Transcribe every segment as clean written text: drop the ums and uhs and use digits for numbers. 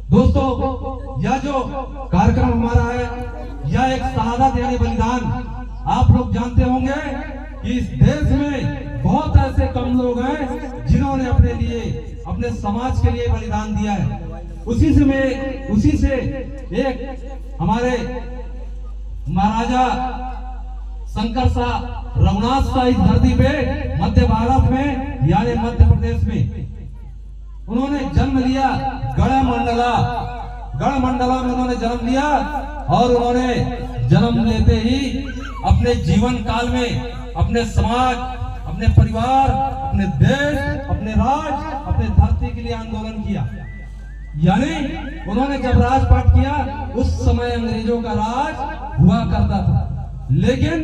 दोस्तों, यह जो कार्यक्रम हमारा है, यह एक शहादत यानी बलिदान। आप लोग जानते होंगे कि इस देश में बहुत ऐसे कम लोग हैं जिन्होंने अपने लिए, अपने समाज के लिए बलिदान दिया है। उसी से एक हमारे महाराजा शंकर शाह रघुनाथ शाह इस धरती पे मध्य भारत में यानी मध्य प्रदेश में उन्होंने जन्म लिया। गढ़मंडला में उन्होंने जन्म लिया और उन्होंने जन्म लेते ही अपने जीवन काल में अपने समाज, अपने परिवार, अपने देश, अपने राज्य, अपने धरती के लिए आंदोलन किया। यानी उन्होंने जब राजपाट किया उस समय अंग्रेजों का राज हुआ करता था, लेकिन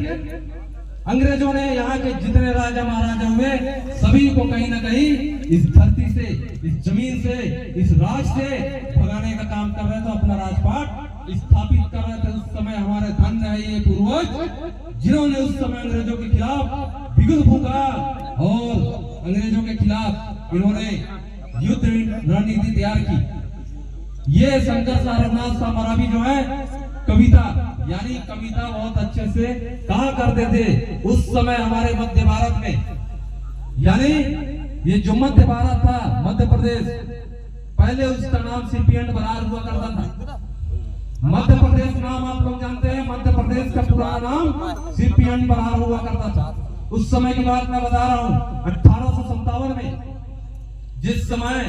अंग्रेजों ने यहाँ के जितने राजा महाराजा हुए सभी को कहीं ना कहीं इस धरती से, इस जमीन से, इस राज से भगाने का काम कर रहे थे, अपना राजपाट स्थापित कर रहे थे। उस समय हमारे धन्य है ये पूर्वज जिन्होंने उस समय अंग्रेजों के खिलाफ बिगुल फूंका और अंग्रेजों के खिलाफ इन्होंने युद्ध रणनीति तैयार की। ये शंकर शाह रघुनाथ शाह मरावी जो है कविता बहुत अच्छे से कहा करते थे उस समय हमारे मध्य भारत में। यानी ये जो मध्य भारत था, मध्य प्रदेश, पहले उसका नाम सीपीएंड बरार हुआ करता था। मध्य प्रदेश नाम आप लोग जानते हैं, मध्य प्रदेश का पुराना नाम सीपीएंड बरार हुआ करता था। उस समय की बात मैं बता रहा हूँ 1857 में, जिस समय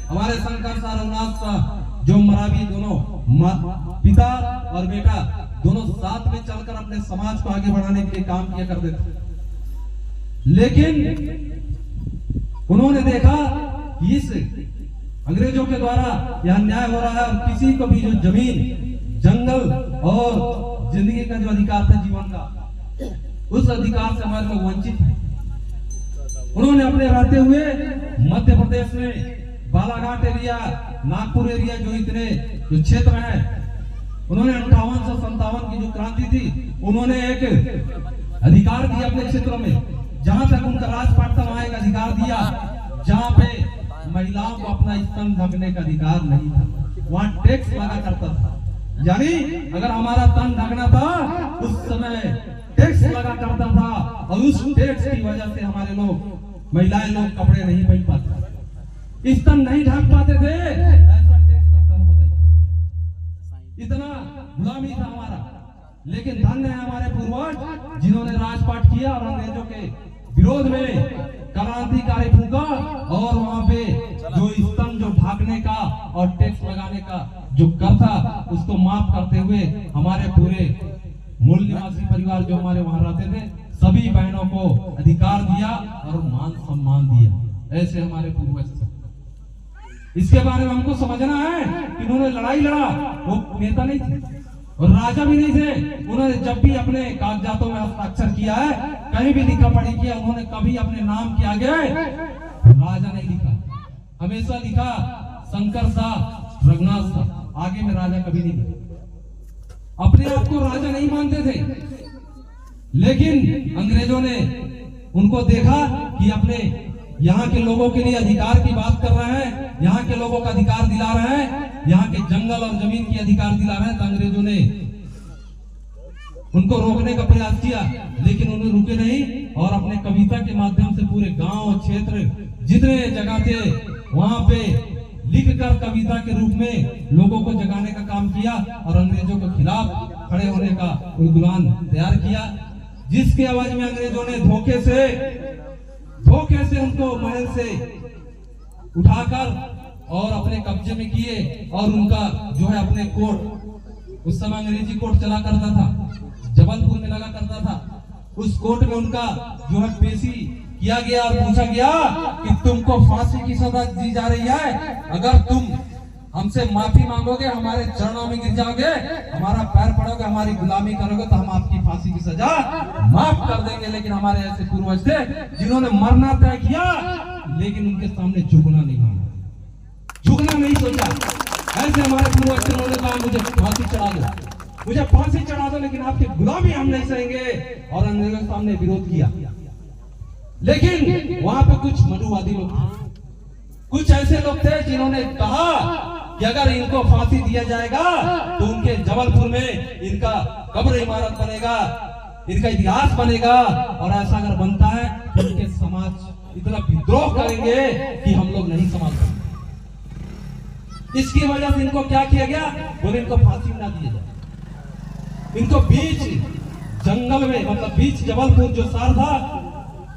हमारे शंकर शाह रघुनाथ शाह जो मरावी दोनों पिता और बेटा दोनों साथ में चलकर अपने समाज को आगे बढ़ाने के लिए काम किया करते थे। लेकिन उन्होंने देखा कि इस अंग्रेजों के द्वारा यह अन्याय हो रहा है और किसी को भी जो जमीन, जंगल और जिंदगी का जो अधिकार था जीवन का, उस अधिकार से हमारे लोग वंचित हैं। उन्होंने अपने रहते हुए मध्य प्रदेश में बालाघाट एरिया, नागपुर एरिया जो इतने जो क्षेत्र हैं, उन्होंने 5857 की जो क्रांति थी, उन्होंने एक अधिकार दिया अपने क्षेत्रों में, जहां तक उनका राजपाट था वहां एक अधिकार दिया जहां पे महिलाओं को अपना स्तन ढकने का अधिकार नहीं था, वहां टैक्स लगा करता था। यानी अगर हमारा तन ढकना था उस समय टैक्स लगा करता था और उस टैक्स की वजह से हमारे लोग, महिलाएं लोग कपड़े नहीं पहन पाते, स्तन नहीं ढक पाते थे, ऐसा टैक्स लगता था। बताइए, इतना गुलामी था हमारा। लेकिन धन्य है हमारे पूर्वज जिन्होंने राजपाट किया और अंग्रेजों के विरोध में क्रांतिकारी फूंका और वहां पे जो स्तन जो ढाकने का और टैक्स लगाने का जो कर था उसको माफ करते हुए हमारे पूरे मूल निवासी परिवार जो हमारे वहां रहते थे सभी बहनों को अधिकार दिया और मान सम्मान दिया। ऐसे हमारे पूर्वज थे। इसके बारे में हमको समझना है कि उन्होंने लड़ाई लड़ा, वो नेता नहीं थे और राजा भी नहीं थे। उन्होंने जब भी अपने कागजातों में हस्ताक्षर किया है, कहीं भी लिखा पढ़ी किया, उन्होंने कभी अपने नाम के आगे राजा नहीं लिखा, हमेशा लिखा शंकर शाह रघुनाथ शाह, आगे में राजा कभी नहीं लिखा। अपने आप को राजा नहीं मानते थे, लेकिन अंग्रेजों ने उनको देखा कि अपने यहाँ के लोगों के लिए अधिकार की बात कर रहे हैं, यहाँ के लोगों का अधिकार दिला रहे हैं, यहाँ के जंगल और जमीन की अधिकार दिला रहे हैं, तो अंग्रेजों ने उनको रोकने का प्रयास किया, लेकिन उन्हें रुके नहीं और अपने कविता के माध्यम से पूरे गांव क्षेत्र जितने जगह थे वहां पे लिखकर कविता के रूप में लोगों को जगाने का काम किया और अंग्रेजों के खिलाफ खड़े होने का उद्यान तैयार किया, जिसकी आवाज में अंग्रेजों ने धोखे से उनको महल से उठाकर और अपने कब्जे में किए और उनका जो है अपने कोर्ट, उस समय अंग्रेजी कोर्ट चला करता था, जबलपुर में लगा करता था, उस कोर्ट में उनका जो है पेशी किया गया और पूछा गया कि तुमको फांसी की सजा दी जा रही है, अगर तुम हमसे माफी मांगोगे, हमारे चरणों में गिर जाओगे, हमारा पैर पड़ोगे, हमारी गुलामी करोगे, तो हम आपकी फांसी की सजा माफ कर देंगे। लेकिन हमारे ऐसे पूर्वज थे जिन्होंने मरना तय किया, लेकिन उनके सामने झुकना नहीं माना, झुकना नहीं सोचा। ऐसे हमारे पूर्वज ने कहा मुझे फांसी चढ़ा दो, मुझे फांसी चढ़ा दो, लेकिन आपकी गुलामी हम नहीं सहेंगे, और अंग्रेजों के सामने विरोध किया। लेकिन वहां पे कुछ मनुवादी लोग थे, कुछ ऐसे लोग थे जिन्होंने कहा कि अगर इनको फांसी दिया जाएगा तो उनके जबलपुर में इनका कब्र इमारत बनेगा, इनका इतिहास बनेगा, और ऐसा अगर बनता है तो इनके समाज इतना विद्रोह करेंगे कि हम लोग नहीं समझ सकते। इसकी वजह से इनको क्या किया गया, बोले इनको फांसी ना दिया जाए, इनको बीच जंगल में, मतलब बीच जबलपुर जो शहर था,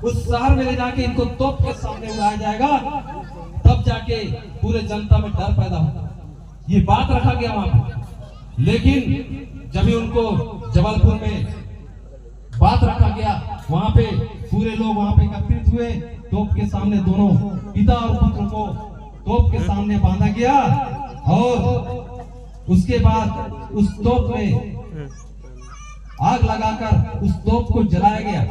उस शहर में ले जाके इनको तोप के सामने उड़ाया जाएगा, तब जाके पूरे जनता में डर पैदा होगा। ये बात रखा गया वहां पे। लेकिन जब भी उनको जबलपुर में बात रखा गया, वहां पे पूरे लोग वहां पे एकत्रित हुए, तोप के सामने दोनों पिता और पुत्र को तोप के सामने बांधा गया, और उसके बाद उस तोप में आग लगाकर उस तोप को जलाया गया।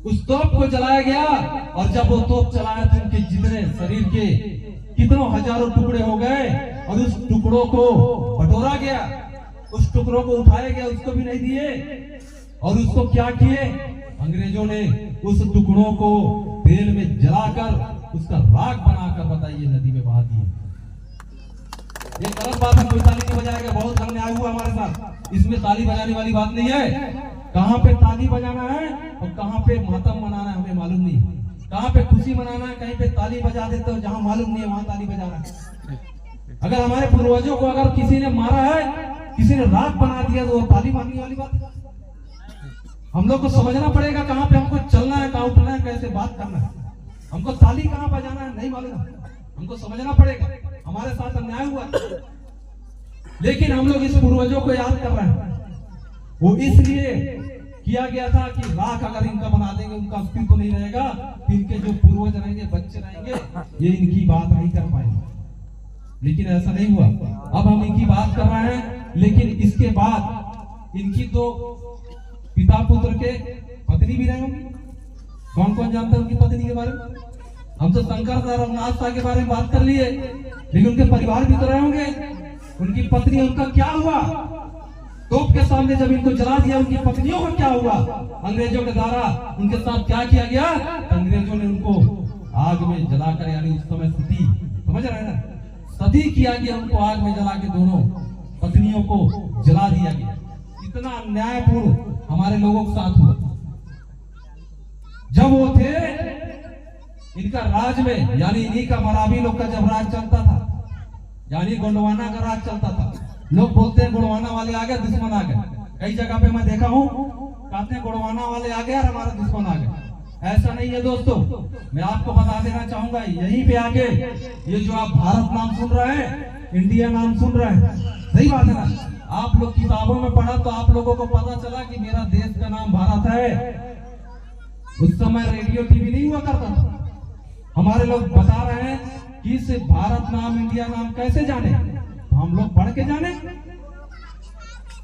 उस तोप को जलाया गया, और जब वो तोप चलाया तो उनके जितने शरीर के कितनों हजारों टुकड़े हो गए, और उस टुकड़ों को बटोरा गया, उस टुकड़ों को उठाया गया, उसको भी नहीं दिए। और उसको क्या किए, अंग्रेजों ने उस टुकड़ों को तेल में जलाकर उसका राख बनाकर, बताइए, नदी में बहा दिए। ये गलत बात है, कोई ताली नहीं बजाएगा, बहुत अन्याय हुआ हमारे साथ। इसमें ताली बजाने वाली बात नहीं है। कहां पे ताली बजाना है और कहां पे मातम मनाना है हमें मालूम नहीं। कहां पे खुशी मनाना है, कहीं पे ताली बजा देते हो, जहां मालूम नहीं है वहां ताली बजाना है। अगर हमारे पूर्वजों को अगर किसी ने मारा है, किसी ने राख बना दिया, तो वो ताली मारने वाली बात है। हम लोग को समझना पड़ेगा कहां पे हमको चलना है, कहां उठना है, कैसे बात करना है। हमको ताली कहां बजाना है नहीं मालूम, हमको समझना पड़ेगा। हमारे साथ अन्याय हुआ, लेकिन हम लोग इस पूर्वजों को याद कर रहे हैं। वो इसलिए किया गया था कि राख अगर इनका बना देंगे, उनका अस्तित्व नहीं रहेगा, तो इनके जो पूर्वज रहेंगे, बच्चे रहेंगे, ये इनकी बात नहीं कर पाएंगे। लेकिन ऐसा नहीं हुआ। अब हम इनकी बात कर रहे हैं, लेकिन इसके बाद इनकी तो पिता पुत्र के पत्नी भी रहे होंगे। कौन कौन जानता है उनकी पत्नी के बारे में? हम तो शंकर साहब, रघुनाथ साहब के बारे में बात कर लिए, लेकिन उनके परिवार भी तो रहे होंगे। उनकी पत्नी, उनका क्या हुआ? तोप के सामने जब इनको जला दिया, उनकी पत्नियों का क्या हुआ? अंग्रेजों के द्वारा उनके साथ क्या किया गया? अंग्रेजों ने उनको आग में जलाकर, यानी उस समय सती, समझ रहे हैं ना, सती किया गया, उनको आग में जला के दोनों पत्नियों को जला दिया गया। इतना अन्यायपूर्ण हमारे लोगों के साथ हुआ। जब वो थे इनका राज में, यानी इन्हीं का मरावी लोग का जब राज चलता था, यानी गोंडवाना का राज चलता था। लोग बोलते हैं गोंडवाना वाले आ गए, दुश्मन आ गए। कई जगह पे मैं देखा हूँ, कहते हैं गोंडवाना वाले आ गए और हमारा दुश्मन आ गए। ऐसा नहीं है दोस्तों, मैं आपको बता देना चाहूंगा, यहीं पे आके ये जो आप भारत नाम सुन रहे हैं, इंडिया नाम सुन रहे हैं, सही बात है ना? आप लोग किताबों में पढ़ा तो आप लोगों को पता चला कि मेरा देश का नाम भारत है। उस समय रेडियो टीवी नहीं हुआ करता था। हमारे लोग बता रहे हैं कि इस भारत नाम, इंडिया नाम कैसे जाने? तो हम लोग पढ़ के जाने,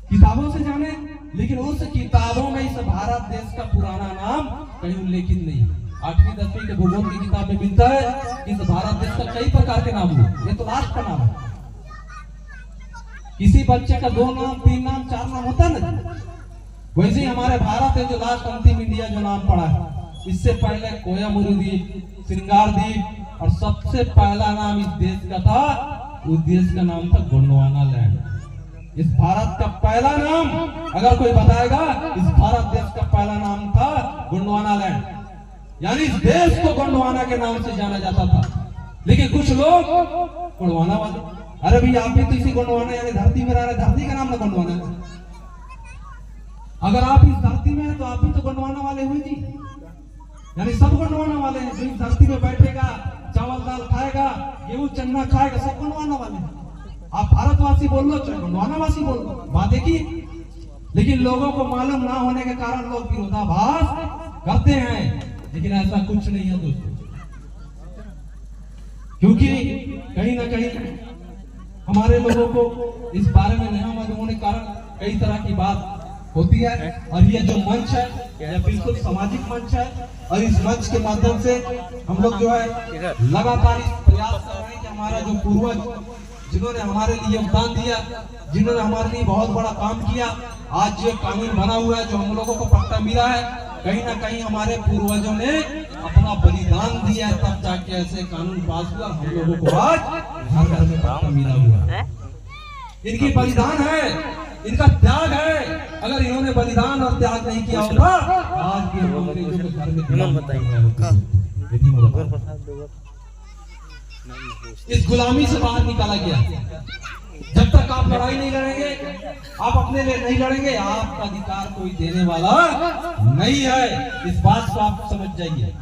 किताबों से जाने, लेकिन उस किताबों में इस भारत देश का पुराना नाम कहीं उल्लेखित नहीं। 8वीं 10वीं के भूगोल की किताब में मिलता है कि इस भारत देश का कई प्रकार के नाम हुए। ये तो लास्ट का नाम है। किसी बच्चे का 2 नाम, 3 नाम, 4 नाम होता है ना, वैसे ही हमारे भारत है जो लास्ट अंतिम इंडिया जो नाम पड़ा है। इससे पहले कोयामुरू द्वीप, श्रृंगार द्वीप, और सबसे पहला नाम इस देश का था, उस देश का नाम था गोंडवाना लैंड। इस भारत का पहला नाम अगर कोई बताएगा, इस भारत देश का पहला नाम था गोंडवाना लैंड, यानी इस देश को गोंडवाना के नाम से जाना जाता था। लेकिन कुछ लोग गोंडवाना वाले, अरे भाई आप भी तो इसी गोंडवाना यानी धरती में रह रहे, धरती का नाम ना गोंडवाना है। अगर आप इस धरती में हैं तो आप भी तो गोंडवाना वाले हुए जी, यानी सब गोंडवाना वाले हैं। जो इस धरती में बैठेगा, चावल दाल खाएगा, गेहूं चन्ना खाएगा, सब गोंडवाना वाले हैं। आप भारतवासी बोल लो चाहे गोंडवानावासी बोल लो, बात एक ही। लेकिन लोगों को मालूम ना होने के कारण लोग विरोधाभास करते हैं, लेकिन ऐसा कुछ नहीं है दोस्तों, क्योंकि कहीं ना कहीं हमारे लोगों को इस बारे में नहीं मालूम होने के कारण कई तरह की बात होती है। और ये जो मंच है, यह बिल्कुल सामाजिक मंच है, और इस मंच के माध्यम से हम लोग जो है लगातार इस प्रयास कर रहे हैं कि हमारा जो पूर्वज, जिन्होंने हमारे लिए योगदान दिया, जिन्होंने हमारे लिए बहुत बड़ा काम किया, आज जो कानून बना हुआ है, जो हम लोगों को पट्टा मिला है, कहीं ना कहीं हमारे पूर्वजों ने अपना बलिदान दिया तब जाके ऐसे कानून पास हुआ। हम लोगों को आज घर घर में पट्टा मिला हुआ। इनकी बलिदान है, इनका त्याग है। अगर इन्होंने बलिदान और त्याग नहीं किया होता आज भी हम अंग्रेजों के घर में इस गुलामी से बाहर निकाला गया। जब तक आप लड़ाई नहीं लड़ेंगे, आप अपने लिए नहीं लड़ेंगे, आपका अधिकार कोई देने वाला नहीं है। इस बात को आप समझ जाइए।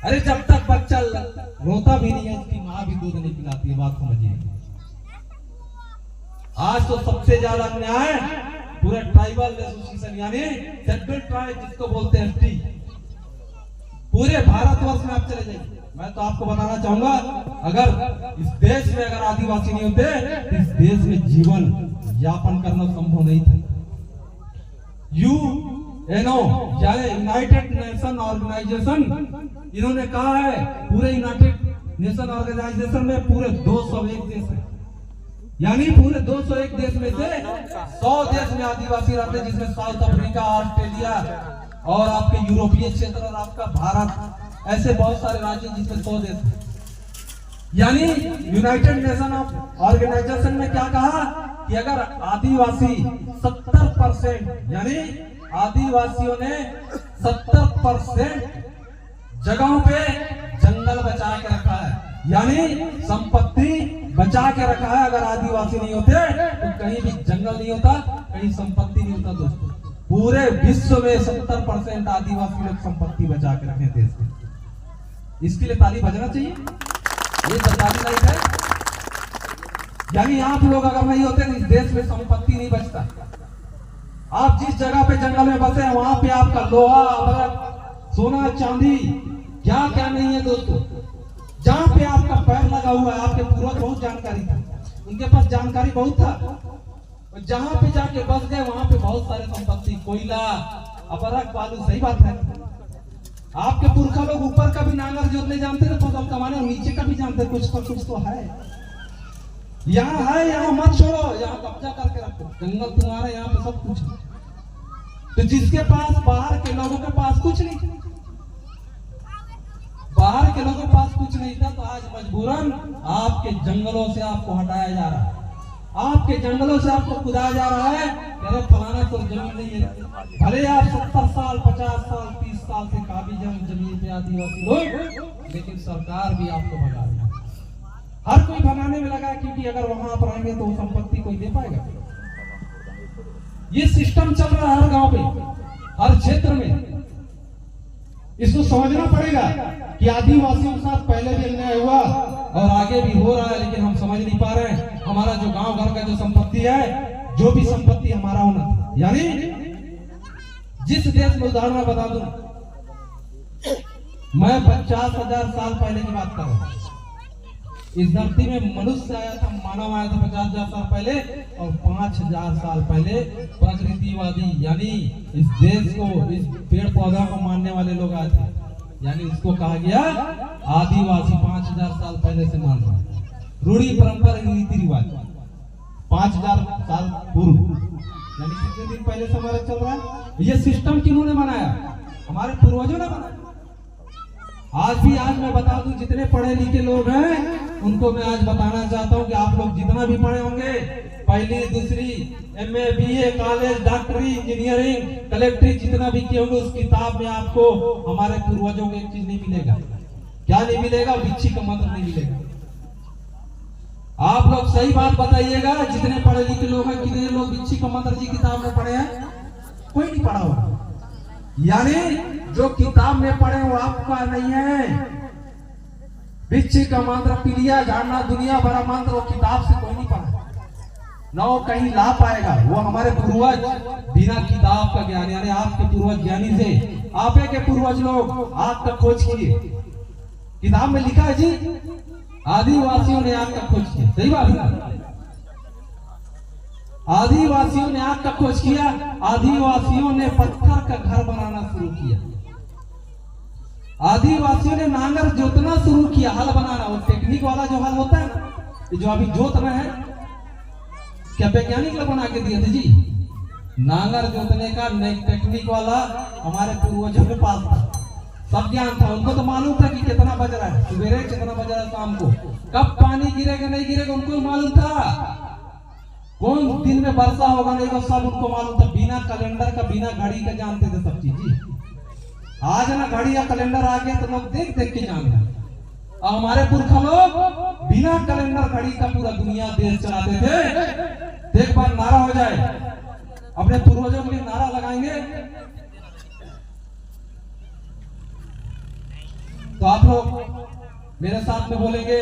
अरे जब तक बच्चा रोता भी नहीं है, उसकी माँ भी दूध नहीं पिलाती है, बात समझिए। आज तो सबसे ज्यादा अन्याय पूरे ट्राइबल एसोसिएशन यानी शेड्यूल्ड ट्राइब जिसको बोलते हैं एसटी, पूरे भारतवर्ष में आप चले जाइए। मैं तो आपको बताना चाहूंगा, अगर इस देश में अगर आदिवासी नहीं होते तो इस देश में जीवन यापन करना संभव नहीं था। यूएनओ यानी यूनाइटेड नेशन ऑर्गेनाइजेशन, इन्होंने कहा है पूरे यूनाइटेड नेशन ऑर्गेनाइजेशन में पूरे 201 देश है, यानी पूरे 201 देश में से 100 देश में आदिवासी रहते हैं, जिसमें साउथ अफ्रीका, ऑस्ट्रेलिया और आपके यूरोपीय क्षेत्र और आपका भारत, ऐसे बहुत सारे राज्य जिसमें 100 देश हैं। यानी यूनाइटेड नेशन ऑर्गेनाइजेशन ने क्या कहा कि अगर आदिवासी 70% यानी आदिवासियों ने 70% जगहों पे जंगल बचा के रखा है, यानी संपत्ति बचा के रखा है। अगर आदिवासी नहीं होते तो कहीं भी जंगल नहीं होता, कहीं संपत्ति नहीं होता। दोस्तों पूरे विश्व में 70% आदिवासी लोग संपत्ति बचा के रखे देश में। इसके लिए ताली बजना चाहिए। ये सरकारी लाइफ है। यानी आप लोग अगर नहीं होते तो इस देश में संपत्ति नहीं बचता। आप जिस जगह पे जंगल में बसे हैं वहां पे आपका लोहा, अदरक, सोना, चांदी क्या क्या नहीं है दोस्तों। जहां पे आपका पैर लगा हुआ है, आपके पूर्वज बहुत जानकारी था, उनके पास जानकारी बहुत था। और जहां पे जाके बस गए वहां पे बहुत सारे संपत्ति, कोयला, अदरक, बालू। सही बात है। आपके पुरखा लोग ऊपर का भी नांगर जोतने जानते थे, फसल कमाने, और नीचे का भी जानते, कुछ तो है। यहाँ है, यहाँ मत छोड़ो, यहाँ कब्जा करके रखो। जंगल तुम्हारा, यहाँ पे सब कुछ है। तो जिसके पास, बाहर के लोगों के पास कुछ नहीं, बाहर के लोगों के पास कुछ नहीं था, तो आज मजबूरन आपके जंगलों से आपको हटाया जा रहा है, आपके जंगलों से आपको खुदाया जा रहा है। अरे फलाना तो जमीन नहीं है, भले आप 70 साल, 50 साल, 30 साल से काबिज जमीन पे आदिवासी लोग, लेकिन सरकार भी आपको भगा रही है। हर कोई भगाने में लगा, क्योंकि अगर वहां आप रहेंगे तो संपत्ति कोई दे पाएगा। ये सिस्टम चल रहा है हर गांव पे, हर क्षेत्र में। इसको समझना पड़ेगा कि आदिवासियों के साथ पहले भी अन्याय हुआ और आगे भी हो रहा है, लेकिन हम समझ नहीं पा रहे हैं। हमारा जो गांव घर का जो संपत्ति है, जो भी संपत्ति हमारा होना, यानी जिस देश में, उदाहरण मैं बता दूं, मैं 50,000 साल पहले की बात कर रहा हूं। इस धरती में मनुष्य आया था, मानव आया था 50,000 साल पहले, और 5,000 साल पहले प्रकृतिवादी यानी इस देश को, इस पेड़ पौधा को मानने वाले लोग आए थे। यानी इसको कहा गया आदिवासी। 5,000 साल पहले से मान रहे, रूढ़ी परंपरा रीति रिवाज 5,000 साल पूर्व, यानी कितने दिन पहले से हमारा चल रहा है। ये सिस्टम किन्होंने बनाया? हमारे पूर्वजों ने बनाया। आज मैं बता दूं, जितने पढ़े लिखे लोग हैं उनको मैं आज बताना चाहता हूं कि आप लोग जितना भी पढ़े होंगे, पहली, दूसरी, MA, BA, कॉलेज, डॉक्टरी, इंजीनियरिंग, कलेक्ट्री, जितना भी किए होंगे, उस किताब में आपको हमारे पूर्वजों को एक चीज नहीं मिलेगा। क्या नहीं मिलेगा? बिच्छी का मंत्र नहीं मिलेगा। आप लोग सही बात बताइएगा, जितने पढ़े लिखे लोग हैं, कितने लोग बिच्छी का मंत्र जी किताब में पढ़े हैं? कोई नहीं पढ़ा होगा। यानी जो किताब में पढ़े वो आपका नहीं है। बिच्छी का मंत्र, पीलिया झाड़ना, दुनिया भरा मंत्र, वो किताब से कोई नहीं पढ़ा, ना वो कहीं ला पाएगा। वो हमारे पूर्वज बिना किताब का ज्ञान, यानी आपके पूर्वज ज्ञानी थे, आपे के पूर्वज लोग आग का खोज किए। किताब में लिखा है जी, आदिवासियों ने आग का खोज किया। सही बात है, आदिवासियों ने आग का खोज किया। आदिवासियों ने पत्थर का घर बनाना शुरू किया। आदिवासियों ने नांगर जोतना शुरू किया, हल बनाना। वो टेक्निक वाला जो हल होता है ना, जो अभी जोत रहे हैं, क्या वैज्ञानिक लोग बना के दिए थे जी? नांगर जोतने का नई टेक्निक वाला हमारे पूर्वजों के पास था। सब ज्ञान था। उनको तो मालूम था कि कितना बज रहा है सवेरे, कितना बज रहा है शाम को, कब पानी गिरेगा नहीं गिरेगा उनको मालूम था, कौन दिन में वर्षा होगा नहीं होगा सब उनको मालूम था। बिना कैलेंडर का, बिना घड़ी का जानते थे सब चीज। आज ना घड़ी या कैलेंडर आ गया तो लोग देख देख के जान रहे। और हमारे पुरखा लोग बिना कैलेंडर घड़ी का पूरा दुनिया देश चलाते थे। एक बार नारा हो जाए, अपने पूर्वजों के लिए नारा लगाएंगे तो आप लोग मेरे साथ में बोलेंगे,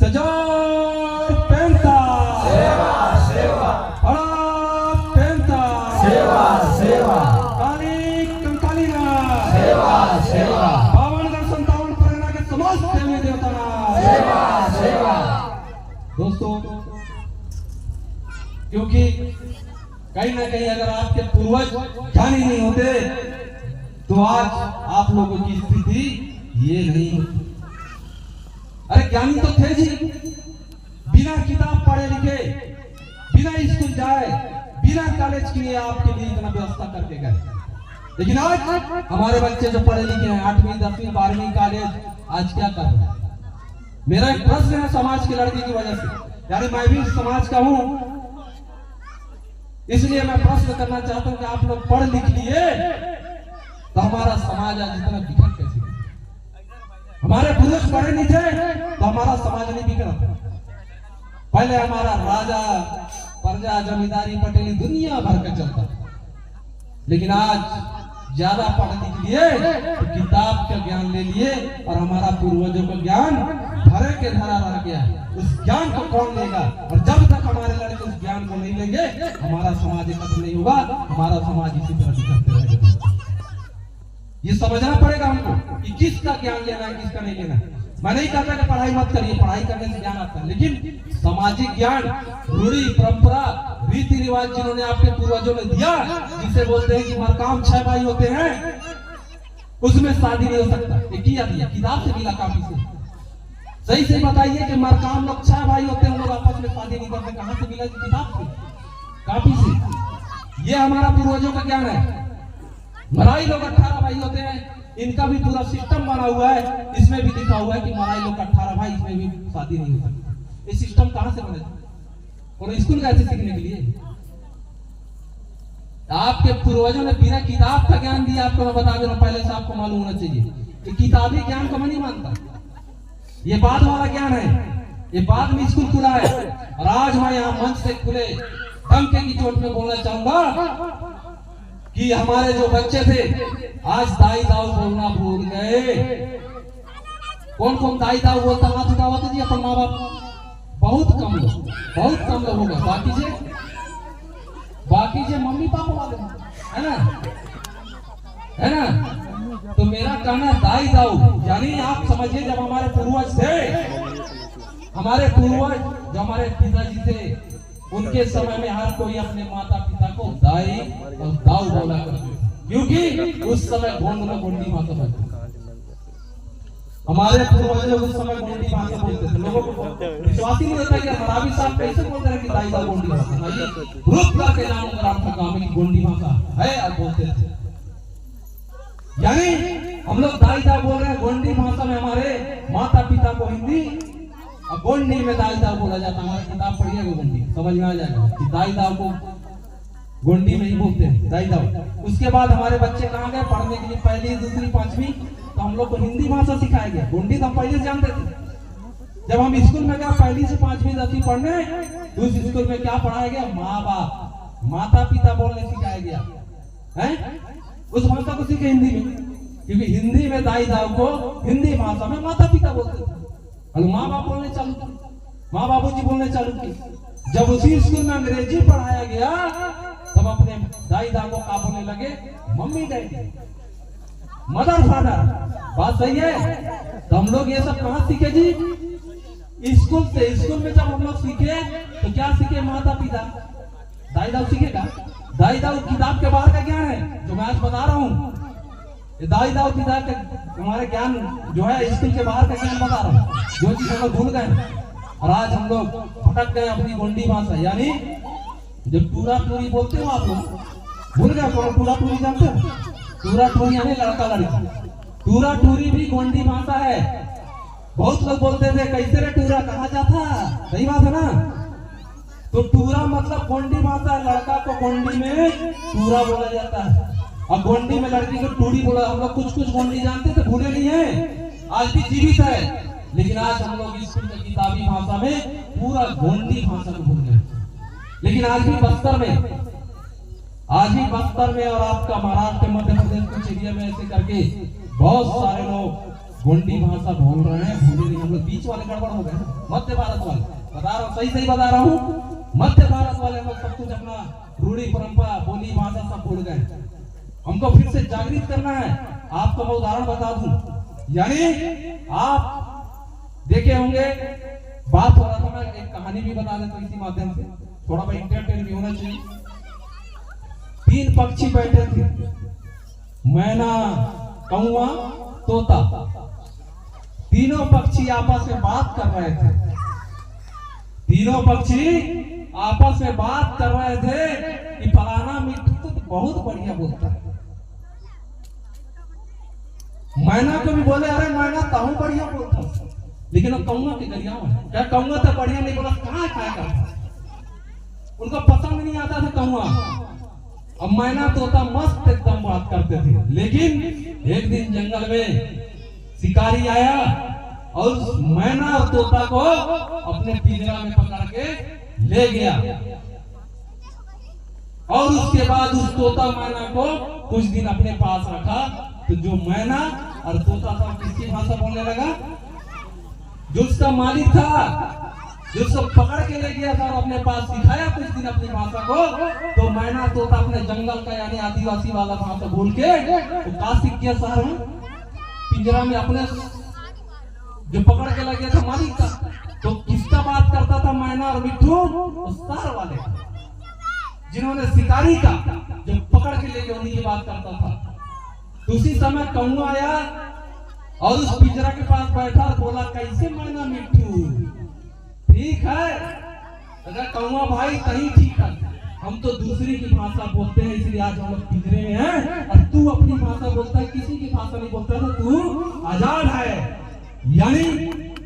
सजोर पेंता सेवा सेवा, पेंता सेवा सेवा, काली कंकालीना सेवा सेवा, पावन कर संतावन प्रेरणा के समस्त देवी देवता सेवा सेवा। दोस्तों, क्योंकि कहीं ना कहीं अगर आपके पूर्वज ज्ञानी नहीं होते तो आज आप लोगों की स्थिति ये नहीं होती। अरे ज्ञानी तो थे जी, बिना किताब पढ़े लिखे, बिना स्कूल जाए, बिना कॉलेज के लिए आपके लिए इतना व्यवस्था करके गए। लेकिन आज हमारे बच्चे जो पढ़े लिखे हैं 8वीं 10वीं 12वीं कॉलेज, आज क्या कर रहे हैं? मेरा एक प्रश्न है समाज के लड़के की वजह से, यानी मैं भी समाज का हूं, इसलिए मैं प्रश्न करना चाहता हूं कि आप लोग पढ़ लिख लिए तो हमारा समाज आज इतना बिखर कैसे? हमारे पूर्वज पढ़े नहीं थे तो हमारा समाज नहीं बिखरा। पहले हमारा राजा प्रजा जमींदारी पटेली दुनिया भर का चलता, लेकिन आज ज्यादा पढ़ लिख लिए तो किताब का ज्ञान ले लिए और हमारा पूर्वजों का ज्ञान भरे के धरा रह गया। उस ज्ञान को कौन लेगा? और जब तक हमारे लड़के उस ज्ञान को नहीं लेंगे हमारा समाज एकत्र नहीं होगा, हमारा समाज इसी तरह बिखरते रहेगा। ये समझना पड़ेगा हमको कि किसका ज्ञान लेना है, किसका नहीं लेना है। मैं नहीं कहता कि पढ़ाई मत करिए, पढ़ाई करने से ज्ञान आता है, लेकिन सामाजिक ज्ञान, रूढ़ी परंपरा, रीति रिवाज जिन्होंने आपके पूर्वजों ने दिया, जिसे बोलते हैं कि मरकाम 6 भाई होते हैं, उसमें शादी नहीं हो सकता। ये किया दिया, किताब से मिला, काफी से। सही से बताइए कि मरकाम लोग 6 भाई होते हैं, लोग आपस में शादी नहीं करते, कहां से मिला? किताब से, काफी से। ये हमारा पूर्वजों का ज्ञान है। मराई लोग 18 भाई होते हैं, इनका भी पूरा सिस्टम बना हुआ है, इसमें भी लिखा हुआ है कि मराई लोग 18 भाई, इसमें भी शादी नहीं हो सकती। ये सिस्टम कहां से बने? और स्कूल कैसे सीखने के लिए? आपके पूर्वजों ने बिना किताब का ज्ञान दिया। आपको मैं बता दे रहा हूं, पहले से आपको मालूम होना चाहिए कि किताबी ज्ञान को मैं नहीं मानता, ये बाद वाला ज्ञान है, ये बाद में स्कूल खुला है। और आज मैं यहाँ मंच से खुले धमके की चोट में बोलना चाहूंगा कि हमारे जो बच्चे थे आज दाई दाऊ बोलना भूल गए। कौन कौन दाई दाऊ बोलता? हाथ उठाते जी अपन माँ बाप, बहुत कम लोग, बहुत कम लोग होगा। बाकी जे मम्मी पापा वाले है ना, है ना? तो मेरा कहना दाई दाऊ, यानी आप समझिए जब हमारे पूर्वज थे, हमारे पूर्वज जो हमारे पिताजी थे, उनके समय में हर कोई अपने माता पिता को दाई और दाऊ बोला करते थे, क्योंकि उस समय गोंड में गोंडी भाषा बोलते थे। हमारे पूर्वज उस समय गोंडी भाषा बोलते थे। लोगों को विश्वास ही नहीं होता कि मरावी साहब कैसे बोलते हैं कि दाई दाऊ गोंडी भाषा, ग्रुप करके नाम ग्राम का काम की गोंडी भाषा है और बोलते थे। यानी हम लोग दाई दाऊ बोल रहे हैं, गोंडी भाषा में हमारे माता पिता को हिंदी और गोंडी में दाई दाऊ बोला जाता है। हमारी किताब पढ़िएगा गोंडी, समझ में आ जाएगा कि दाई दाऊ को गोंडी में ही बोलते हैं, दाई दाऊ। उसके बाद हमारे बच्चे कहाँ गए पढ़ने के लिए? 1ली 2री 5वीं, तो हम लोग को हिंदी भाषा सिखाया गया। गोंडी तो हम पहले से जानते थे। जब हम स्कूल में गए 1ली से 5वीं 10वीं पढ़ने, तो उस स्कूल में क्या पढ़ाया गया? माँ बाप, माता पिता बोलने सिखाया गया है। उस भाषा को सीखे हिंदी में, क्योंकि हिंदी में दाई दाऊ को हिंदी भाषा में माता पिता बोलते थे। माँ बाप बोलने चालू की, माँ बाबूजी बोलने चालू की। जब उसी स्कूल में अंग्रेजी पढ़ाया गया तब अपने दाई दाऊ को क्या बोलने लगे? Mummy daddy, mother father. बात सही है? तो हम लोग ये सब कहाँ सीखे जी? स्कूल से। स्कूल में जब हम लोग सीखे तो क्या सीखे? माता पिता। दाई दाऊ सीखेगा? दाई दाऊ किताब के बाहर का ज्ञान है जो मैं आज बता रहा हूँ। दाई दाऊ किताब के हमारे ज्ञान जो है स्कूल के बाहर का ज्ञान बता रहा हूँ, जो चीज हम लोग भूल गए और आज हम लोग भटक गए अपनी गोंडी भाषा। यानी जब पूरा पूरी बोलते हो आप लोग, भूल गए? पूरा पूरी जानते हो? टूरा टूरी यानी लड़का लड़की, टूरा टूरी भी गोंडी भाषा है। बहुत लोग बोलते थे कैसे रे टूरा कहा जाता, सही बात है ना। तो टूरा मतलब गोंडी भाषा है, लड़का को गोंडी में टूरा बोला जाता है और गोंडी में लड़की को टूरी बोला। हम लोग कुछ कुछ गोंडी जानते थे, भूले नहीं है, आज भी जीवित है। लेकिन आज हम लोग स्कूल की किताबी भाषा में पूरा गोंडी भाषा को भूल गए। लेकिन आज भी बस्तर में और आपका महाराष्ट्र मध्य प्रदेश कुछ एरिया में ऐसे करके बहुत सारे लोग गोंडी भाषा बोल रहे हैं, भूले नहीं। हम लोग बीच वाले गड़बड़ हो गए, मध्य भारत वाले बता रहा हूँ, सही बता रहा हूँ। मध्य भारत वाले लोग सब कुछ अपना रूढ़ी परंपरा बोली भाषा सब भूल गए। हमको फिर से जागृत करना है। आपको मैं उदाहरण बता दूं, यानी आप देखे होंगे, बात हो रहा था, मैं एक कहानी भी बता देता हूं इसी माध्यम से, थोड़ा बहुत एंटरटेन भी होना चाहिए। 3 पक्षी बैठे थे, मैना, कौवा, तोता। तीनों पक्षी आपस में बात कर रहे थे। तीनों पक्षी आपस में बात कर रहे थे कि फलाना मिट्टू तो बहुत बढ़िया बोलता है। मैना को भी बोले अरे मैना ताऊ बढ़िया बोलता है, लेकिन अब कौवा के गरिया में क्या कौवा तो बढ़िया नहीं बोला, कहाँ करता, उनको पसंद नहीं आता था कौवा। अब मैना तोता मस्त एकदम बात करते थे। लेकिन एक दिन जंगल में शिकारी आया और मैना और तोता को अपने पिंजरा में पकड़ के ले गया और उसके बाद उस तोता मैना को कुछ दिन अपने पास रखा। तो जो मैना और तोता था किसकी भाषा बोलने लगा? जो उसका मालिक था, जो उसको पकड़ के ले गया था और अपने पास सिखाया कुछ दिन अपनी भाषा को, तो मैना तोता अपने जंगल का यानी आदिवासी वाला भाषा भूल के तो का सीख गया शहर में, पिंजरा में अपने जो पकड़ के लग गया था मालिक का। तो किसका बात करता था मैना और मिट्टू? शहर वाले, जिन्होंने शिकारी का जो पकड़ के ले गया उन्हीं की बात करता था। तो उसी समय कौवा आया और उस पिंजरा के पास बैठा और बोला कैसे मैना मिट्टू, ठीक है? अगर कौवा भाई कहीं ठीक है, हम तो दूसरी की भाषा बोलते हैं इसलिए आज हम लोग पिंजरे में हैं और तू अपनी भाषा बोलता है, किसी की भाषा नहीं बोलता है, तो तू आजाद है। यानी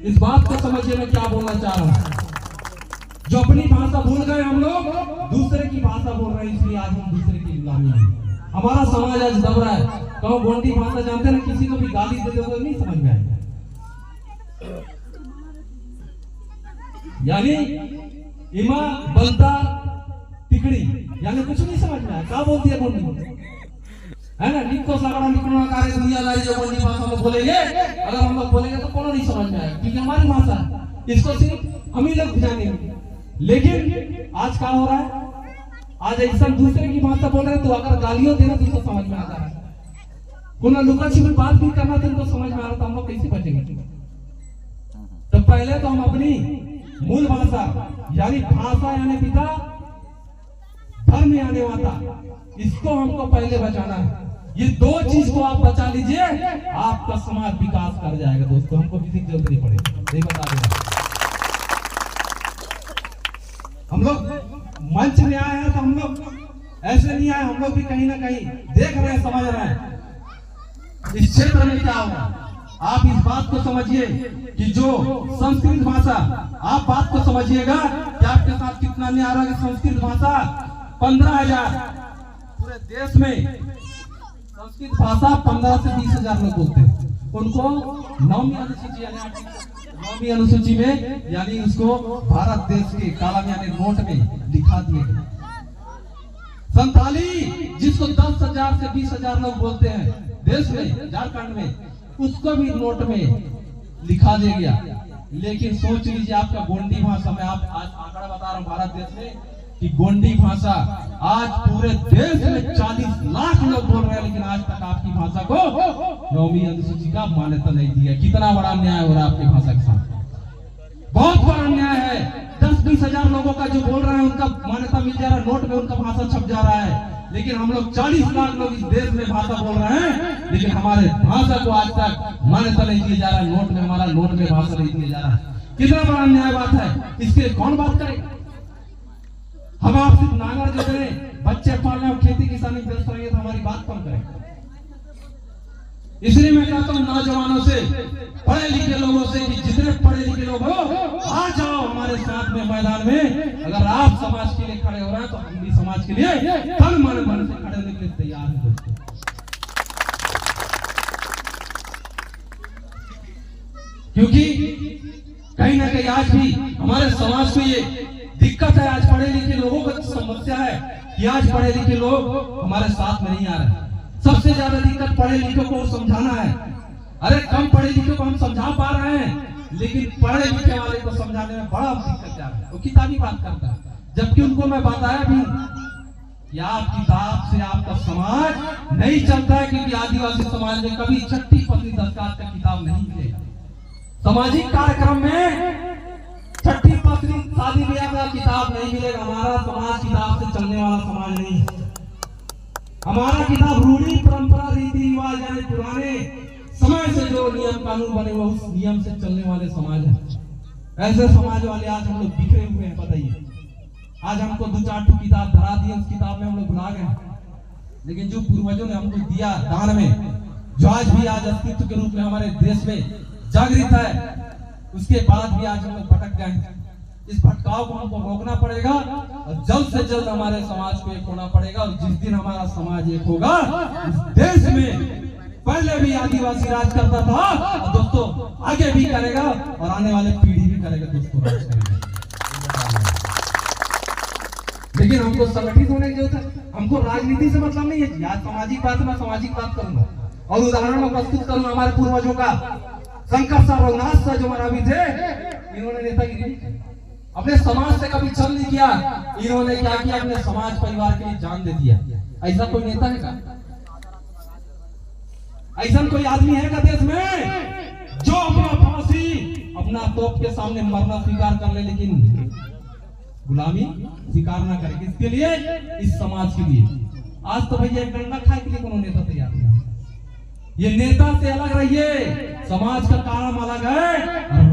इस बात को समझिए मैं क्या बोलना चाह रहा हूं। जो अपनी भाषा भूल गए हम लोग दूसरे की भाषा बोल रहे हैं, इसलिए आज हम दूसरे की गुलामी हैं। हमारा समाज आज दब रहा है। कहो गोंडी भाषा जानते ना, किसी को भी गाली दे दो तो नहीं समझ में आएगा। यानी इमा बलता तिकड़ी यानी कुछ नहीं समझ में आया, क्या बोलती है गोंडी है ना। निको सगड़ा निकलना कार्य दुनियादारी जो गोंडी भाषा में बोलेंगे, अगर हम लोग बोलेंगे तो कौन नहीं समझ में आएगा, क्योंकि हमारी भाषा है, इसको सिर्फ हम ही लोग जानेंगे। लेकिन आज क्या हो रहा है, आज ऐसा दूसरे की भाषा बोल रहे हैं तो अगर गालियों देना तो समझ में आता है, कोना लुका छिपी बात भी करना तो इनको समझ में आ रहा, तो हम लोग कैसे बचेंगे? तो पहले तो हम अपनी मूल भाषा यानी भाषा यानी पिता धर्म यानी माता, इसको हमको पहले बचाना है। ये 2 चीज को आप बचा लीजिए, आपका समाज विकास कर जाएगा। दोस्तों हमको किसी की जरूरत नहीं पड़ेगी, ये बता देना। हम लोग मंच में आए हैं तो हम लोग ऐसे नहीं आए, हम लोग भी कहीं ना कहीं देख रहे हैं, समझ रहे हैं इस क्षेत्र में क्या हो रहा है। आप इस बात को समझिए कि जो संस्कृत भाषा, आप बात को समझिएगा कि आपके साथ कितना नहीं आ रहा है। संस्कृत भाषा 15,000 पूरे देश में संस्कृत भाषा 15 से 20,000 लोग बोलते हैं। उनको 9वीं अनुसूची यानी 9वीं अनुसूची में यानी उसको भारत देश के कालम यानी नोट में लिखा दिए गए। संथाली जिसको 10,000 से 20,000 लोग बोलते हैं देश में, झारखंड में, उसको भी नोट में लिखा दिया गया। लेकिन सोच लीजिए आपका गोंडी भाषा में, आप आज आंकड़ा बता रहा हूँ भारत देश में कि गोंडी भाषा आज पूरे देश में 40 लाख लोग बोल रहे हैं, लेकिन आज तक आपकी भाषा को 9वीं अनुसूची का मान्यता नहीं दिया। कितना बड़ा अन्याय हो रहा है आपकी भाषा के साथ, बहुत बड़ा अन्याय है। 10-20 हजार लोगों का जो बोल रहे हैं उनका मान्यता मिल जा रहा है, नोट में उनका भाषा छप जा रहा है, लेकिन हम लोग 40 लाख लोग इस देश में भाषा बोल रहे हैं, लेकिन हमारे भाषा को आज तक मान्यता नहीं दिया जा रहा है, नोट में हमारा नोट में भाषा नहीं दिया जा रहा है। कितना बड़ा अन्याय बात है, इसके कौन बात करेगा? हम आप सिर्फ नांगर जो करें, बच्चे पालने और खेती किसानी व्यस्त रहेंगे तो हमारी बात कौन करेगा? इसलिए मैं कहता हूँ नौजवानों से, पढ़े लिखे लोगों से कि जितने पढ़े लिखे लोग हो आ जाओ हमारे साथ में मैदान में। अगर आप समाज के लिए खड़े हो रहे हैं तो हम भी समाज के लिए तन मन से खड़े होने के लिए तैयार हैं दोस्तों। क्योंकि कहीं ना कहीं आज भी हमारे समाज को ये दिक्कत है, आज पढ़े लिखे लोगों का समस्या है कि आज पढ़े लिखे लोग हमारे साथ में नहीं आ रहे। सबसे ज्यादा दिक्कत पढ़े लिखे को समझाना है। अरे कम पढ़े लिखे को हम समझा पा रहे हैं, लेकिन पढ़े लिखे वाले को समझाने में बड़ा दिक्कत क्या है, वो किताबी बात करता है। जबकि उनको मैं बताया भी कि आप किताब से आपका समाज नहीं चलता है, क्योंकि आदिवासी समाज में कभी छठी पत्री दस्तार का किताब नहीं मिलेगा। सामाजिक कार्यक्रम में छठी पत्री शादी ब्याह का किताब नहीं मिलेगा। हमारा समाज किताब से चलने वाला समाज नहीं है। हमारा किताब रूढ़ी परंपरा रीति रिवाज यानी पुराने समय से जो नियम कानून बने हुए उस नियम से चलने वाले समाज है। ऐसे समाज वाले आज हम लोग बिखरे हुए हैं। बताइए, आज हमको 2-4 किताब धरा दी, उस किताब में हम लोग भुला गए, लेकिन जो पूर्वजों ने हमको दिया दान में, जो आज भी आज अस्तित्व के रूप में हमारे देश में जागृत है, उसके बाद भी आज हम लोग भटक गए। इस भटकाव को हमको रोकना पड़ेगा और जल्द से जल्द हमारे समाज को एक होना पड़ेगा। और जिस दिन हमारा समाज एक होगा, इस देश में पहले भी आदिवासी राज करता था और दोस्तों आगे भी करेगा और आने वाले पीढ़ी भी करेगा दोस्तों, राज करेगा। लेकिन हमको संगठित होने की जरूरत है। हमको राजनीति से मतलब नहीं है। आज सामाजिक बात मैं सामाजिक बात करूंगा और उदाहरण में प्रस्तुत करूंगा हमारे पूर्वजों का। शंकर साहब रघुनाथ साहब जो हमारा भी थे, इन्होंने नेतागिरी अपने समाज से कभी छल नहीं किया। इन्होंने क्या किया, अपने समाज परिवार के लिए जान दे दिया। ऐसा कोई नेता है क्या? ऐसा कोई आदमी है क्या देश में जो अपना फांसी अपना तोप के सामने मरना स्वीकार कर ले, लेकिन गुलामी स्वीकार ना करे? किसके लिए? इस समाज के लिए। आज तो भैया एक डंडा खाए के लिए कोनो नेता तैयार नहीं। ये नेता से अलग रहिए। समाज का काम अलग है,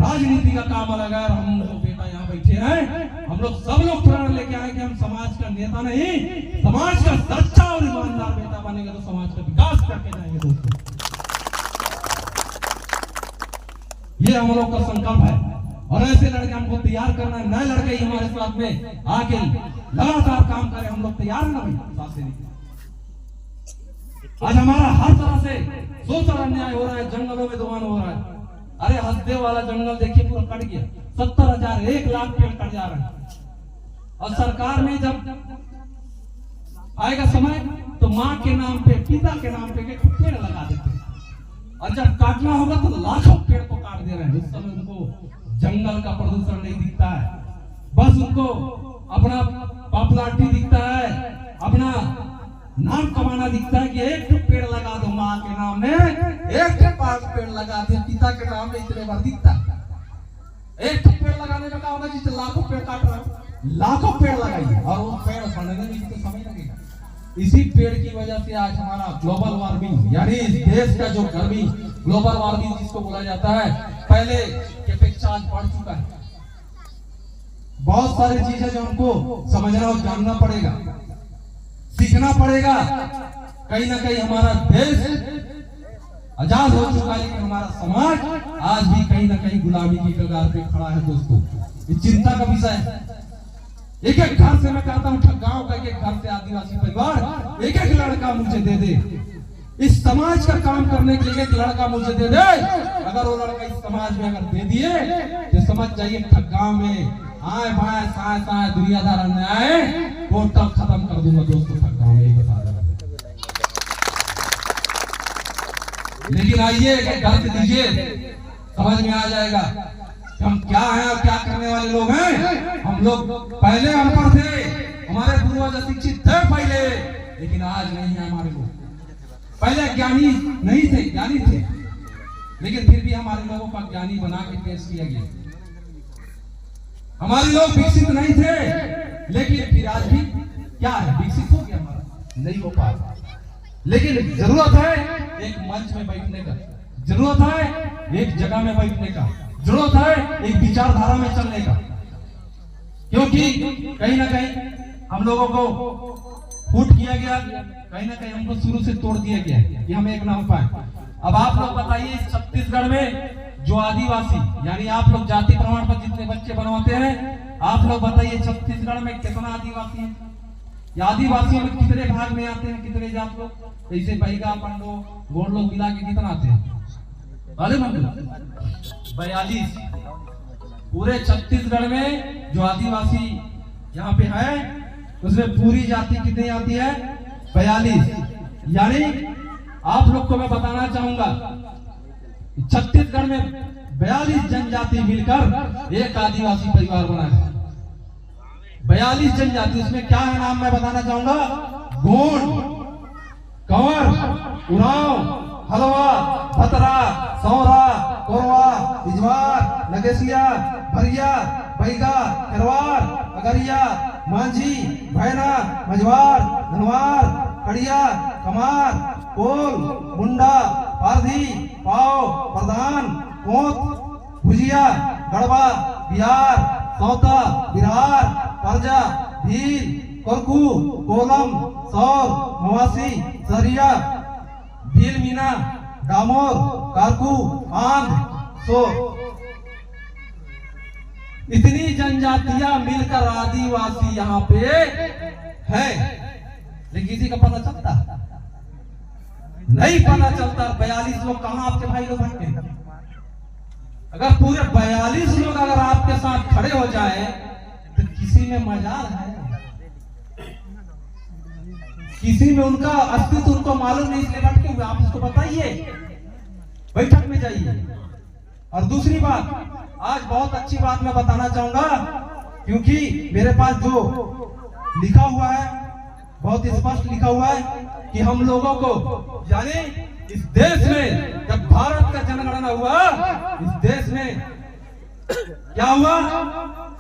राजनीति का काम अलग है। हम जो बेटा यहाँ बैठे हैं, हम लोग सब लोग प्रण लेके आए कि हम समाज का नेता नहीं, समाज का सच्चा और ईमानदार बेटा बनेगा तो समाज का विकास करके जाएंगे दोस्तों। ये हम लोग का संकल्प है और ऐसे लड़के हमको तैयार करना है। नए लड़के ही हमारे साथ में आके लगातार काम करें। हम लोग तैयार ना भाई साथ देने के। आज हमारा हर तरह से सोशल अन्याय हो रहा है, जंगलों में धुआं हो रहा है। अरे हसदेव वाला जंगल देखिए पूरा कट गया, 70,000 1 लाख पेड़ कट जा रहे हैं। और सरकार में जब आएगा समय तो माँ के नाम पे, पिता के नाम पे एक पेड़ लगा देते हैं, और जब काटना होगा तो लाखों पेड़ को काट दे रहे हैं। उस समय उनको जंगल का प्रदूषण नहीं दिखता है, बस उनको अपना पॉपुलैरिटी दिखता है, अपना नाम कमाना दिखता है कि एक पेड़ लगा दो माँ के नाम में, एक 5 पेड़ लगा दे पिता के नाम में, इतने बार दिखता है। एक पेड़ लगाने में क्या होगा, जिससे लाखों पेड़ काट रहा है, लाखों पेड़ लगाइए और वो पेड़ बढ़ने में तो समय लगेगा। इसी पेड़ की वजह से आज हमारा ग्लोबल वार्मिंग यानी इस देश का जो गर्मी, ग्लोबल वार्मिंग जिसको बोला जाता है, पहले की अपेक्षा आज बढ़ चुका है। बहुत सारी चीजें जो हमको समझना और जानना पड़ेगा, सीखना पड़ेगा। कहीं ना कहीं हमारा देश आजाद हो चुका है, लेकिन हमारा समाज आज भी कहीं ना कहीं गुलामी की कगार पे खड़ा है दोस्तों। ये चिंता का विषय है। एक एक घर से मैं कहता हूँ, गांव का एक घर से आदिवासी परिवार एक एक लड़का मुझे दे दे। इस समाज का काम करने के लिए एक लड़का मुझे दे दे। अगर वो लड़का इस समाज में अगर दे दिए तो समझ जाइए गांव में आए बाएं साए साए दुनियादार अन्याय टोटल खत्म कर दूंगा दोस्तों। गांव में बता रहा। लेकिन आइए घर से दीजिए, समझ में आ जाएगा हम क्या हैं और क्या करने वाले लोग हैं। हम लोग पहले अनपढ़ थे, हमारे पूर्वज अशिक्षित थे पहले, लेकिन आज नहीं है हमारे लोग। पहले ज्ञानी नहीं थे, ज्ञानी थे, लेकिन फिर भी हमारे लोगों का ज्ञानी बना के पेश किया गया। हमारे लोग विकसित नहीं थे, लेकिन फिर आज भी क्या है, विकसित हो गया हमारा, नहीं हो पाया। लेकिन जरूरत है एक मंच में बैठने का, जरूरत है एक जगह में बैठने का, जरूरत है एक विचारधारा में चलने का। क्योंकि कहीं ना कहीं हम लोगों को फूट किया गया, कहीं ना कहीं हमको शुरू से तोड़ दिया गया कि हम एक ना हो पाए। अब आप लोग बताइए, इस छत्तीसगढ़ में जो आदिवासी, यानी आप लोग जाति प्रमाण पत्र जितने बच्चे बनवाते हैं, आप लोग बताइए छत्तीसगढ़ में कितना आदिवासी है? या आदिवासियों में कितने भाग में आते हैं, कितने जात लोग? जैसे बैगा, पंडो, गोंड लोग मिला के कितना आते हैं? अरे 42। पूरे छत्तीसगढ़ में जो आदिवासी यहाँ पे है, उसमें पूरी जाति कितनी आती है? 42। यानी आप लोग को मैं बताना चाहूंगा, छत्तीसगढ़ में 42 जनजाति मिलकर एक आदिवासी परिवार बना है। 42 जनजाति, उसमें क्या है नाम मैं बताना चाहूंगा। गोंड, कंवर, उरांव, हलवा, भतरा, सौरा, कोरवा, इजवार, नगेसिया, भरिया, बैगा, खरवार, अगरिया, मांझी, भैना, मझवार, धनवार, कड़िया, कमार, कोल, मुंडा, पारधी, पाव, प्रधान, कोत, भुजिया, गढ़वा, बिहार, सौता, बिहार, परजा, भील, कोरकू, कोलम, सौर, मवासी, सरिया, भील मीना, डामोर, कारकू, आंध्र, सो। इतनी जनजातियां मिलकर आदिवासी यहाँ पे है, लेकिन किसी का पता चलता नहीं, पता चलता। 42 लोग कहां आपके भाई लोग भटके? अगर पूरे 42 लोग अगर आपके साथ खड़े हो जाए तो किसी में मजाल है, किसी में उनका अस्तित्व उनको मालूम नहीं, इसलिए भटके हुए। आप इसको बताइए, बैठक में जाइए। और दूसरी बात, आज बहुत अच्छी बात मैं बताना चाहूंगा, क्योंकि मेरे पास जो लिखा हुआ है, बहुत स्पष्ट लिखा हुआ है कि हम लोगों को, यानी इस देश में जब भारत का जनगणना हुआ, इस देश में क्या हुआ?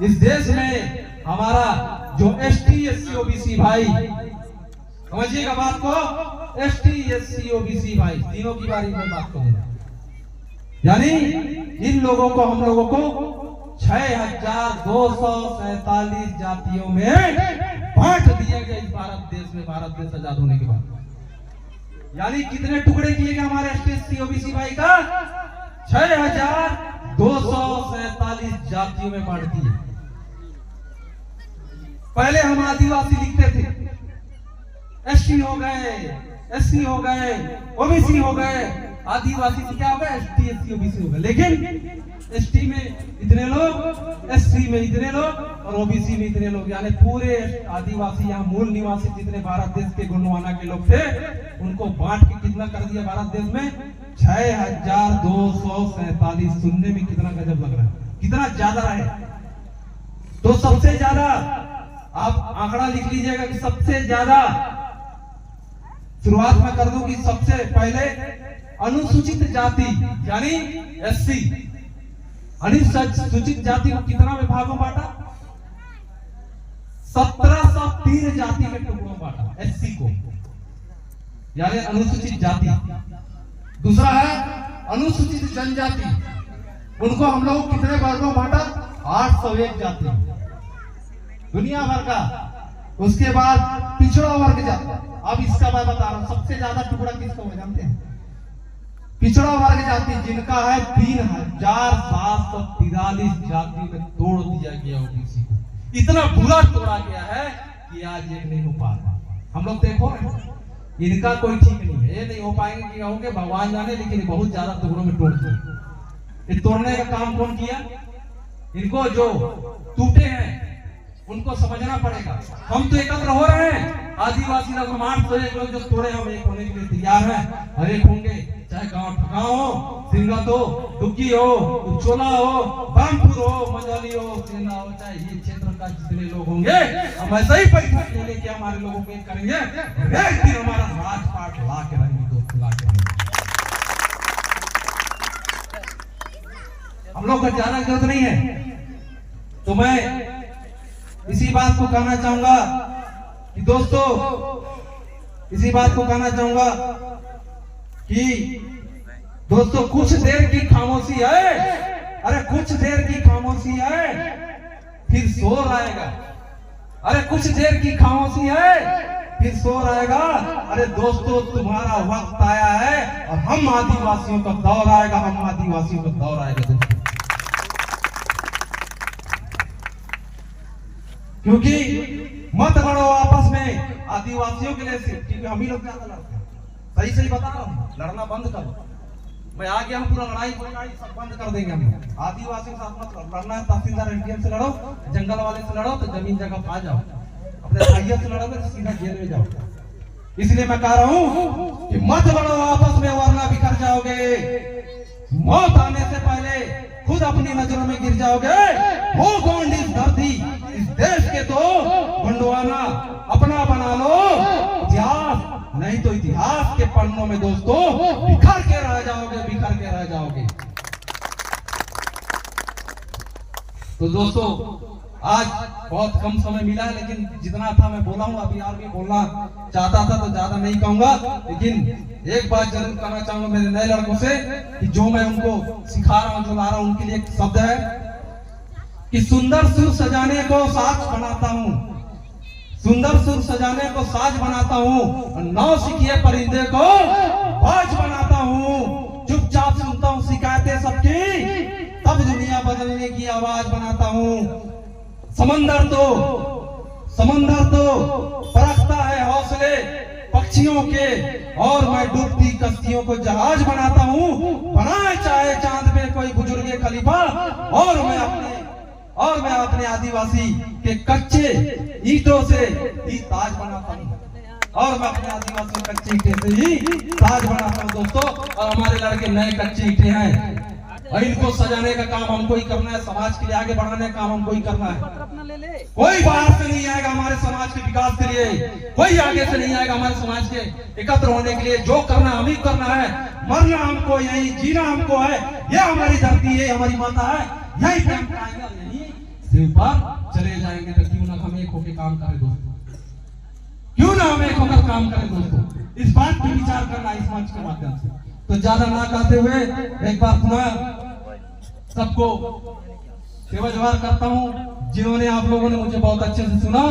इस देश में हमारा जो एसटी, एससी, ओबीसी भाई, समझिएगा बात को, एसटी, एससी, ओबीसी भाई तीनों की बारे में बात करूंगा। यानी इन लोगों को, हम लोगों को 6247 जातियों में बांट दिया गया इस भारत देश में, भारत देश आजाद होने के बाद। यानी कितने टुकड़े किए गए हमारे एसटी, एससी, ओबीसी भाई का? 6247 जातियों में बांट दिए। पहले हम आदिवासी लिखते थे, एसटी हो गए, एससी हो गए, ओबीसी हो गए, आदिवासी से क्या हो गया? एसटी, एससी, ओबीसी हो गए। लेकिन एसटी में इतने लोग, एससी में इतने लोग और ओबीसी में इतने लोग, यानी पूरे आदिवासी यहाँ मूल निवासी जितने भारत देश के गोंडवाना के लोग थे, उनको बांट के कितना कर दिया भारत देश में? 6247। सुनने में कितना गजब लग रहा है, कितना ज्यादा है। तो सबसे ज्यादा आप आंकड़ा लिख लीजिएगा कि सबसे ज्यादा, शुरुआत में कर दूं कि सबसे पहले अनुसूचित जाति यानी एससी, अनुसूचित जाति को कितना में भागों बांटा? 1703 जाति के टुकड़ों बांटा एससी को, यानी अनुसूचित जाति। दूसरा है अनुसूचित जनजाति, उनको हम लोग कितने वर्गों बांटा? 801 जाति, दुनिया भर का। उसके बाद पिछड़ा वर्ग जाति। अब इसका मैं बता रहा हूं, सबसे ज्यादा टुकड़ा किसको हो जानते हैं? पिछड़ा वर्ग जाति, जिनका है 3743 जाति में तोड़ दिया गया ओबीसी को। इतना बुरा तोड़ा गया है कि आज ये नहीं हो पा रहा। हम लोग देखो, इनका कोई ठीक नहीं है, ये नहीं हो पाएंगे कि होंगे भगवान जाने, लेकिन बहुत ज्यादा टुकड़ों में तोड़ दिया। ये तोड़ने का काम कौन किया? इनको जो टूटे हैं उनको समझना पड़ेगा। हम तो एकत्र हो रहे हैं, आदिवासी लोग, हम 801 लोग जो तोड़े, हम एक होने के लिए तैयार हैं, हर एक होंगे, चाहे गांव ठकाओ हो, सिंगत हो, डुग्गी हो, उच्चोला हो, ब्रह्मपुर हो, मजाली हो, सेना हो, चाहे ये क्षेत्र का जितने लोग होंगे, हम ऐसा ही पैसा लेके हमारे लोगों को करेंगे। एक दिन हमारा राजपाट ला के रहेंगे, दोस्त ला के रहेंगे। हम लोग को ज्यादा जरूरत नहीं है। तो मैं इसी बात को कहना चाहूंगा कि दोस्तों, इसी बात को कहना चाहूंगा कि दोस्तों, कुछ देर की खामोशी है, अरे कुछ देर की खामोशी है, फिर शोर आएगा। अरे कुछ देर की खामोशी है, फिर शोर आएगा। अरे दोस्तों, तुम्हारा वक्त आया है और हम आदिवासियों का दौर आएगा, हम आदिवासियों का दौर आएगा दोस्तों। क्योंकि मत लड़ो आपस में आदिवासियों के लिए, क्योंकि हम ही लोग ज्यादा लड़ते हैं। सही सही बता रहा हूँ, लड़ना बंद करो। मैं आगे हम पूरा लड़ाई सब बंद कर देंगे। हम आदिवासियों के साथ मत लड़ना है। तहसीलदार एनडीएम से लड़ो, जंगल वाले से लड़ो तो जमीन जगह पा जाओ, अपने भाइयों से लड़ोगे तो सीधा जेल में जाओ। इसलिए मैं कह रहा हूँ कि मत लड़ो आपस में, वरना बिखर जाओगे। मौत आने से पहले खुद अपनी नजरों में गिर जाओगे। हो कौन इस धरती इस देश के तो गुंडवाना अपना बना लो। इतिहास नहीं तो इतिहास के पन्नों में दोस्तों बिखर के रह जाओगे, बिखर के रह जाओगे। तो दोस्तों, आज बहुत कम समय मिला है, लेकिन जितना था मैं बोला हूँ। अभी और भी बोलना चाहता था तो ज्यादा नहीं कहूंगा, लेकिन एक बात जरूर कहना चाहूंगा मेरे नए लड़कों से कि जो मैं उनको सिखा रहा हूँ, जो ला रहा हूँ, उनके लिए एक शब्द है कि सुंदर सुर सजाने को साज बनाता हूँ, सुंदर सुर सजाने को साज बनाता हूँ, नौ सिखिए परिंदे को बाज बनाता हूँ। चुपचाप सुनता हूँ शिकायतें सबकी, तब दुनिया बदलने की आवाज बनाता हूँ। समंदर तो परखता है हौसले पक्षियों के, और मैं डूबती कश्तियों को जहाज बनाता हूँ। बनाए चाहे चांद पे कोई बुजुर्ग खलीफा, और मैं अपने आदिवासी के कच्चे ईंटों से ही ताज बनाता हूँ, और मैं अपने आदिवासी कच्चे ईंटे से ही ताज बनाता हूँ दोस्तों। और हमारे लड़के नए कच्चे ईंटे हैं, और इनको सजाने का काम हमको ही करना है, समाज के लिए आगे बढ़ाने का काम हमको ही करना है। कोई बाहर से नहीं आएगा हमारे समाज के विकास के लिए, कोई आगे से नहीं आएगा हमारे समाज के एकत्र होने के लिए। जो करना हम ही करना है, मरना हमको यही, जीना हमको है। यह हमारी धरती है, हमारी माता है, यही पे हम आएंगे, यही से ऊपर चले जाएंगे। तो क्यों ना हम एक होकर काम करें दोस्तों, क्यों ना हम एक होकर काम करें दोस्तों। इस बात पर विचार करना इस मंच के माध्यम से। तो ज्यादा ना कहते हुए एक बार पुनः सबको सेवा जवार करता हूँ, जिन्होंने आप लोगों ने मुझे बहुत अच्छे से सुना,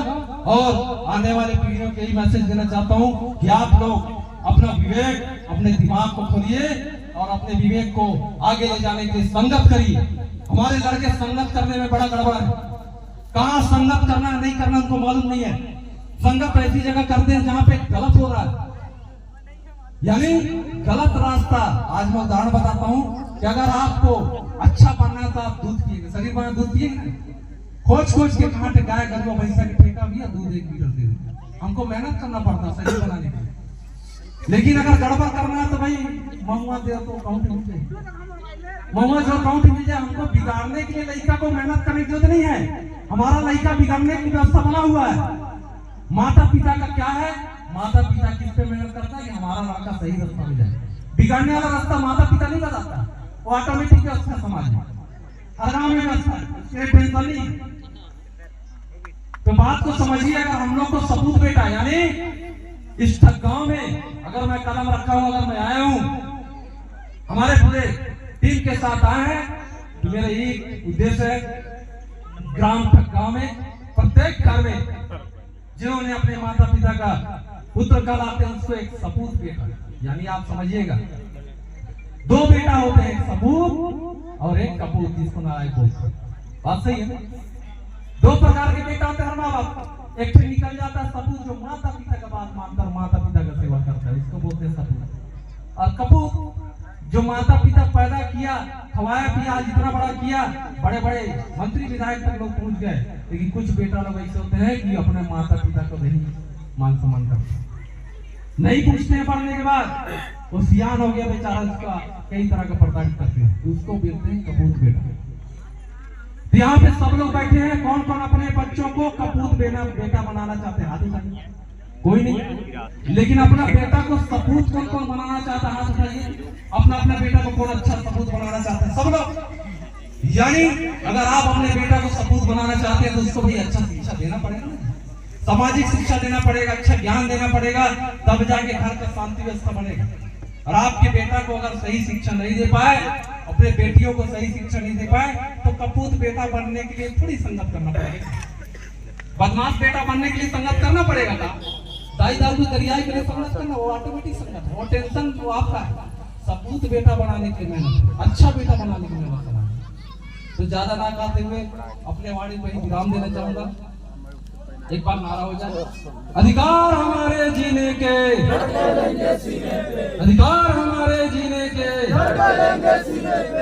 और आने वाले पीढ़ियों के ही मैसेज देना चाहता हूँ कि आप लोग अपना विवेक, अपने दिमाग को खोलिए और अपने विवेक को आगे ले जाने के लिए संगत करिए। हमारे लड़के संगत करने में बड़ा गड़बड़ है। कहाँ संगत करना नहीं करना उनको मालूम नहीं है। संगत ऐसी जगह करते हैं जहाँ पे गलत हो रहा है, यानी गलत रास्ता। आज मैं उदाहरण बताता हूँ कि अगर आपको अच्छा बनना है तो आप दूध पिएंगे, शरीर बना दूध पिएंगे, खोज के कहाँ पे गाय गरुआ भैंसा की ठेका भी है, दूध 1 लीटर दे दे। हमको मेहनत करना पड़ता है शरीर बनाने के लिए। लेकिन अगर गड़बड़ करना है तो भाई महुआ दे तो काउंट मिल जाए, महुआ जो काउंट मिल जाए। हमको बिगाड़ने के लिए लड़का को मेहनत करने की जरूरत नहीं है। हमारा लड़का बिगाड़ने की व्यवस्था बना हुआ है। माता पिता का क्या है, माता पिता किस पे मेहनत करता है कि हमारा लड़का सही रास्ता में जाए। बिगाड़ने वाला रास्ता माता पिता नहीं बताता, वो ऑटोमेटिक व्यवस्था समाज में हर गांव में व्यवस्था है, टेंशन नहीं। तो बात को समझिए, अगर हम लोग को सपूत बेटा, यानी इस गांव में अगर मैं कदम रखा हूं, अगर मैं आया हूं, हमारे पूरे टीम के साथ आए हैं, तो मेरा एक उद्देश्य है, ग्राम गांव में प्रत्येक घर में जिन्होंने अपने माता पिता का पुत्र कहलाते हैं उसको एक सपूत बेटा, यानी आप समझिएगा 2 बेटा होते हैं, एक सपूत और एक कपूत, जिसको नारायण बोलते हैं। बात सही है ना? 2 प्रकार के बेटा होते हैं हर माँ बाप। एक निकल जाता है सपूत, जो माता पिता का बात मानकर माता पिता का सेवा करता है, उसको बोलते हैं सपूत। और कपूत जो माता पिता पैदा किया, खवाया पिया, जितना बड़ा किया, बड़े बड़े मंत्री विधायक तक लोग पहुंच गए। लेकिन कुछ बेटा लोग ऐसे होते हैं कि अपने माता पिता को नहीं मान सम्मान करते, नहीं पूछते हैं। पढ़ने के बाद वो सियान हो गया बेचारा, उसका कई तरह का प्रताड़ित करते हैं, उसको बोलते हैं कपूत बेटा। तो यहाँ पे सब लोग बैठे हैं, कौन कौन अपने बच्चों को कपूत बेटा बनाना चाहते हैं? हाथ उठाइए। कोई नहीं। लेकिन अपना बेटा को सपूत कौन कौन बनाना चाहता है? हाथ उठाइए। अपना बेटा को कौन अच्छा सपूत बनाना चाहता है? सब लोग। यानी अगर आप अपने बेटा को सपूत बनाना चाहते हैं तो उसको भी अच्छा शिक्षा देना पड़ेगा, सामाजिक शिक्षा देना पड़ेगा, अच्छा ज्ञान देना पड़ेगा, तब जाके घर का शांति व्यवस्था बनेगा। और आपके बेटा को अगर सही शिक्षा नहीं दे पाए, अपने बेटियों को सही शिक्षा नहीं दे पाए, तो कपूत बेटा बनने के लिए थोड़ी संगत करना पड़ेगा। बदमाश बेटा बनने के लिए संगत करना पड़ेगा था। दाई दाऊ दरियाई के लिए संघर्ष करना वो ऑटोमेटिक संघर्ष है, वो टेंशन वो आपका है। सपूत बेटा बनाने की मेहनत, अच्छा बेटा बनाने की मेहनत करना। तो ज्यादा ना कहते हुए अपने वाणी पर ही विराम देना चाहूंगा। एक बार नारा हो जाए, अधिकार हमारे जीने के, अधिकार हमारे जीने के।